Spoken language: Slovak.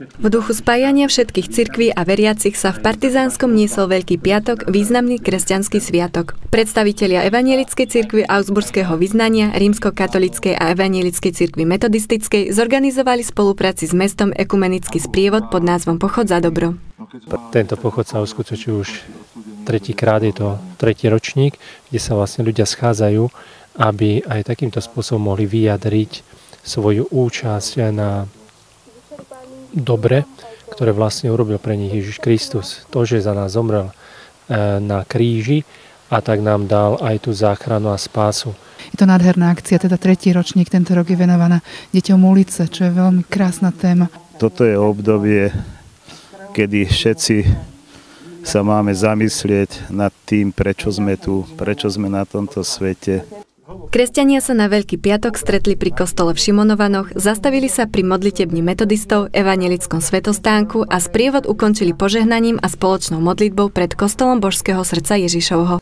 V duchu spájania všetkých cirkví a veriacich sa v Partizánskom niesol Veľký piatok, významný kresťanský sviatok. Predstavitelia Evangelickej cirkvi Augsburského vyznania, Rímskokatolíckej a Evangelickej cirkvi metodistickej zorganizovali v spolupráci s mestom ekumenický sprievod pod názvom Pochod za dobro. Tento pochod sa uskutočuje už tretíkrát, je to tretí ročník, kde sa vlastne ľudia schádzajú, aby aj takýmto spôsobom mohli vyjadriť svoju účasť na dobre, ktoré vlastne urobil pre nich Ježiš Kristus. To, že za nás zomrel na kríži a tak nám dal aj tú záchranu a spásu. Je to nádherná akcia, teda tretí ročník, tento rok je venovaná deťom ulice, čo je veľmi krásna téma. Toto je obdobie, kedy všetci sa máme zamyslieť nad tým, prečo sme tu, prečo sme na tomto svete. Kresťania sa na Veľký piatok stretli pri kostole v Šimonovanoch, zastavili sa pri modlitebni metodistov, evanjelickom svetostánku a sprievod ukončili požehnaním a spoločnou modlitbou pred kostolom Božského srdca Ježišovho.